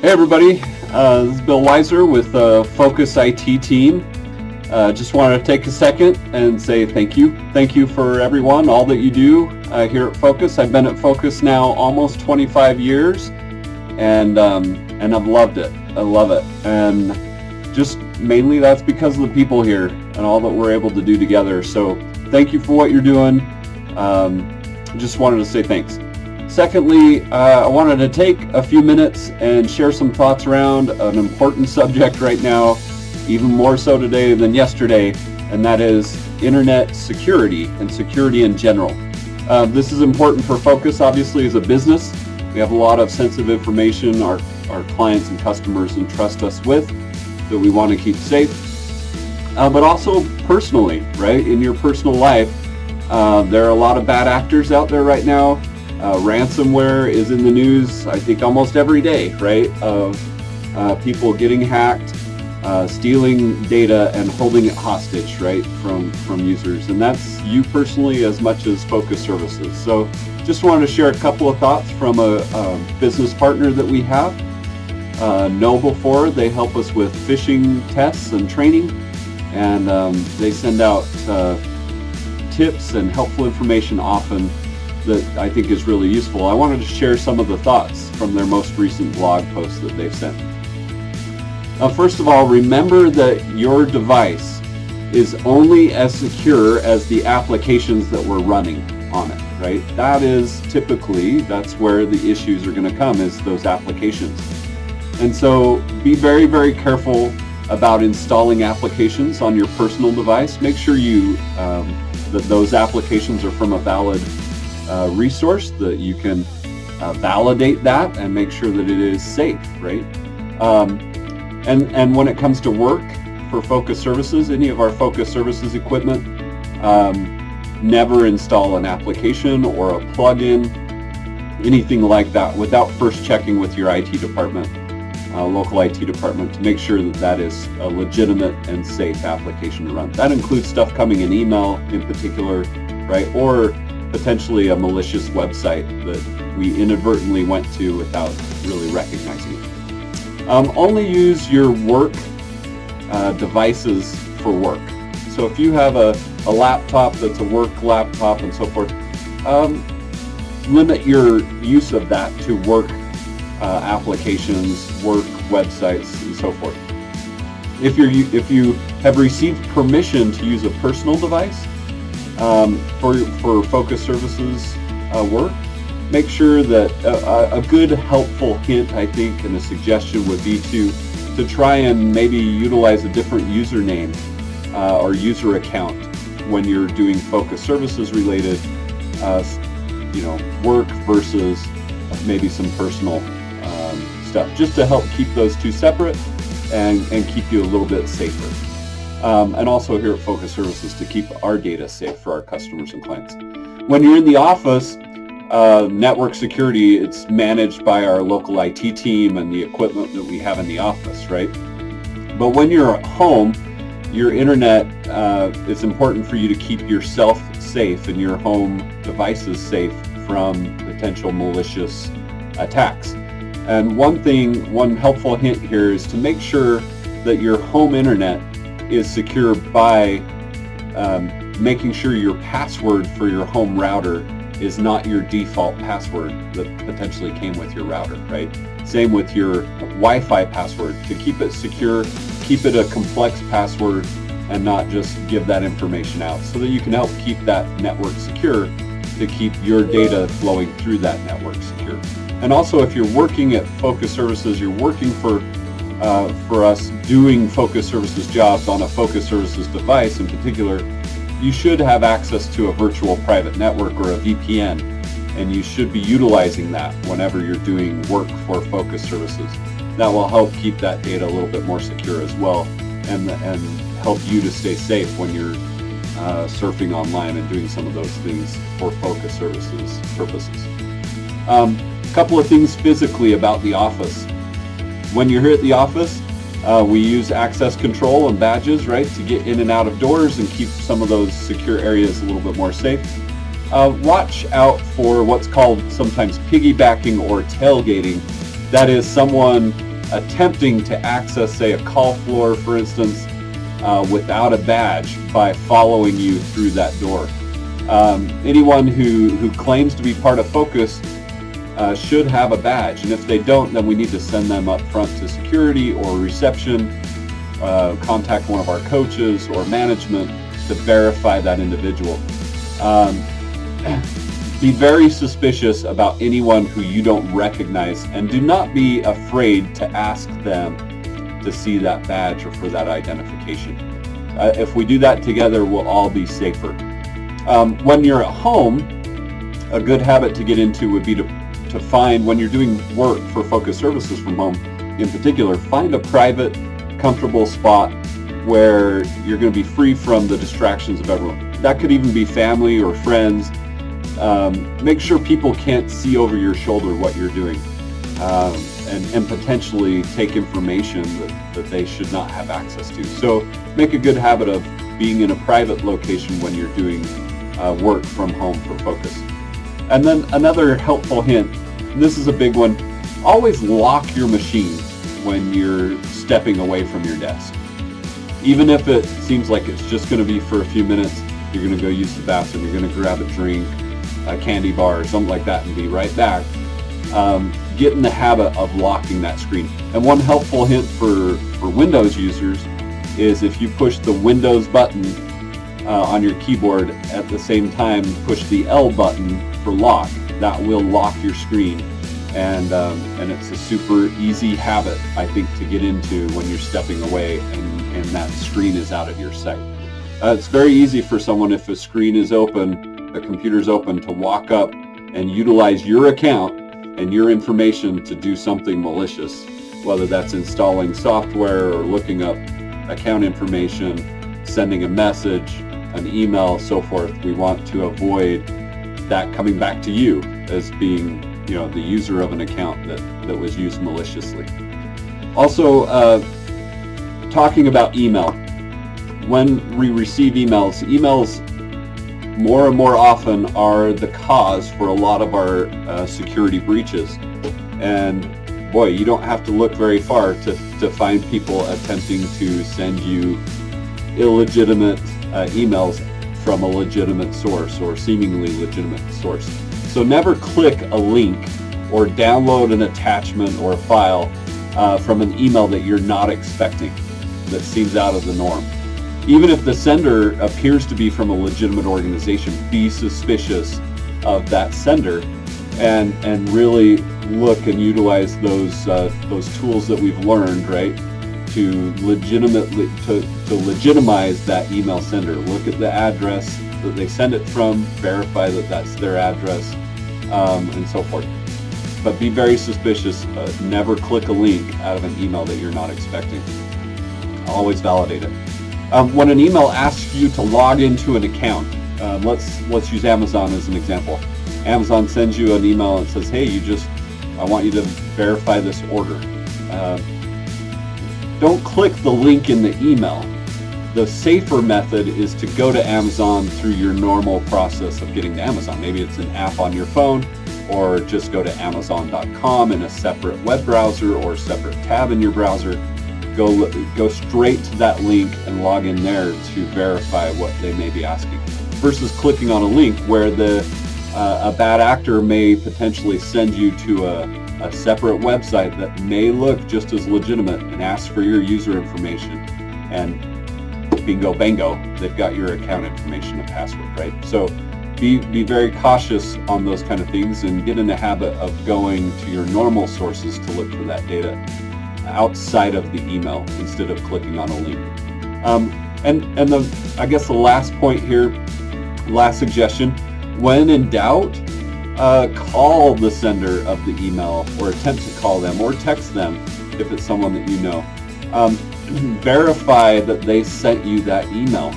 Hey everybody, this is Bill Weiser with the Focus IT team. Just wanted to take a second and say thank you. Thank you for everyone, all that you do here at Focus. I've been at Focus now almost 25 years and I've loved it. I love it. And just mainly that's because of the people here and all that we're able to do together. So thank you for what you're doing. Just wanted to say thanks. Secondly, I wanted to take a few minutes and share some thoughts around an important subject right now, even more so today than yesterday, and that is internet security and security in general. This is important for Focus, obviously, as a business. We have a lot of sensitive information our clients and customers entrust us with that we want to keep safe. But also personally, right? In your personal life, there are a lot of bad actors out there right now. Ransomware is in the news, I think, almost every day, right? Of people getting hacked, stealing data and holding it hostage, right, from users. And that's you personally as much as Focus Services. So just wanted to share a couple of thoughts from a business partner that we have. KnowBe4, they help us with phishing tests and training, and they send out tips and helpful information often that I think is really useful. I wanted to share some of the thoughts from their most recent blog post that they've sent. First of all, remember that your device is only as secure as the applications that we're running on it, right? That is typically, that's where the issues are going to come, is those applications. And so be very, very careful about installing applications on your personal device. Make sure that those applications are from a valid resource, that you can validate that and make sure that it is safe, right? And when it comes to work for Focus Services, any of our Focus Services equipment, never install an application or a plugin, anything like that, without first checking with your IT department, local IT department, to make sure that that is a legitimate and safe application to run. That includes stuff coming in email in particular, right? Or potentially a malicious website that we inadvertently went to without really recognizing it. Only use your work devices for work. So if you have a laptop that's a work laptop and so forth, limit your use of that to work applications, work websites, and so forth. If you have received permission to use a personal device for Focus Services work, make sure that a good helpful hint, I think, and a suggestion would be to try and maybe utilize a different username or user account when you're doing Focus Services related work versus maybe some personal stuff, just to help keep those two separate and keep you a little bit safer. And also here at Focus Services to keep our data safe for our customers and clients. When you're in the office, network security, it's managed by our local IT team and the equipment that we have in the office, right? But when you're at home, your internet, it's important for you to keep yourself safe and your home devices safe from potential malicious attacks. And one helpful hint here is to make sure that your home internet is secure by making sure your password for your home router is not your default password that potentially came with your router, right? Same with your Wi-Fi password. To keep it secure, keep it a complex password and not just give that information out, so that you can help keep that network secure, to keep your data flowing through that network secure. And also, if you're working at Focus Services, you're working for us doing Focus Services jobs on a Focus Services device in particular, you should have access to a virtual private network or a VPN, and you should be utilizing that whenever you're doing work for Focus Services. That will help keep that data a little bit more secure as well, and help you to stay safe when you're surfing online and doing some of those things for Focus Services purposes. A couple of things physically about the office. When you're here at the office, we use access control and badges, right, to get in and out of doors and keep some of those secure areas a little bit more safe. Watch out for what's called sometimes piggybacking or tailgating. That is someone attempting to access, say, a call floor, for instance, without a badge by following you through that door. Anyone who claims to be part of Focus should have a badge, and if they don't, then we need to send them up front to security or reception, contact one of our coaches or management to verify that individual. Be very suspicious about anyone who you don't recognize, and do not be afraid to ask them to see that badge or for that identification. If we do that together, we'll all be safer. When you're at home, a good habit to get into would be to find, when you're doing work for Focus Services from home in particular, find a private, comfortable spot where you're going to be free from the distractions of everyone. That could even be family or friends. Make sure people can't see over your shoulder what you're doing, and potentially take information that they should not have access to. So make a good habit of being in a private location when you're doing work from home for Focus. And then another helpful hint, and this is a big one, always lock your machine when you're stepping away from your desk. Even if it seems like it's just going to be for a few minutes, you're going to go use the bathroom, you're going to grab a drink, a candy bar or something like that and be right back. Get in the habit of locking that screen. And one helpful hint for Windows users is if you push the Windows button on your keyboard at the same time, push the L button for lock. That will lock your screen, and it's a super easy habit, I think, to get into when you're stepping away and that screen is out of your sight. It's very easy for someone, if a screen is open, a computer's open, to walk up and utilize your account and your information to do something malicious, whether that's installing software or looking up account information, sending a message, an email, so forth. We want to avoid that coming back to you as being, the user of an account that was used maliciously. Also, talking about email. When we receive emails more and more often are the cause for a lot of our security breaches. And boy, you don't have to look very far to find people attempting to send you illegitimate emails from a legitimate source or seemingly legitimate source. So never click a link or download an attachment or a file from an email that you're not expecting, that seems out of the norm. Even if the sender appears to be from a legitimate organization, be suspicious of that sender and really look and utilize those tools that we've learned, right, to legitimize that email sender. Look at the address that they send it from, verify that that's their address, and so forth. But be very suspicious. Never click a link out of an email that you're not expecting. Always validate it. When an email asks you to log into an account, let's use Amazon as an example. Amazon sends you an email and says, hey, I want you to verify this order. Don't click the link in the email. The safer method is to go to Amazon through your normal process of getting to Amazon. Maybe it's an app on your phone, or just go to Amazon.com in a separate web browser or separate tab in your browser. Go straight to that link and log in there to verify what they may be asking, versus clicking on a link where a bad actor may potentially send you to a separate website that may look just as legitimate and ask for your user information, and bingo bango, they've got your account information and password, right? So be very cautious on those kind of things, and get in the habit of going to your normal sources to look for that data outside of the email instead of clicking on a link. I guess the last point here, last suggestion, when in doubt, call the sender of the email, or attempt to call them, or text them if it's someone that you know. Verify that they sent you that email.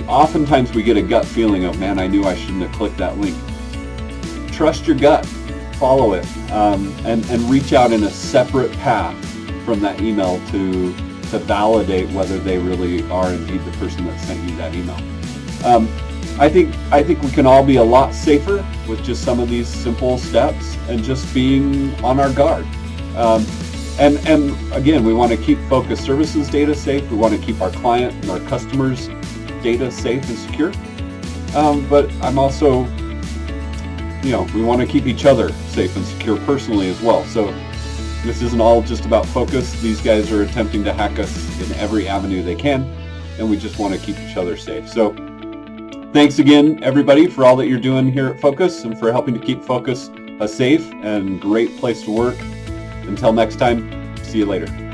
Oftentimes we get a gut feeling of, man, I knew I shouldn't have clicked that link. Trust your gut, follow it, and reach out in a separate path from that email to validate whether they really are indeed the person that sent you that email. I think we can all be a lot safer with just some of these simple steps and just being on our guard. And again, we want to keep Focus Services data safe. We want to keep our client and our customers' data safe and secure. But I'm also, we want to keep each other safe and secure personally as well. So this isn't all just about Focus. These guys are attempting to hack us in every avenue they can, and we just want to keep each other safe. So thanks again, everybody, for all that you're doing here at Focus and for helping to keep Focus a safe and great place to work. Until next time, see you later.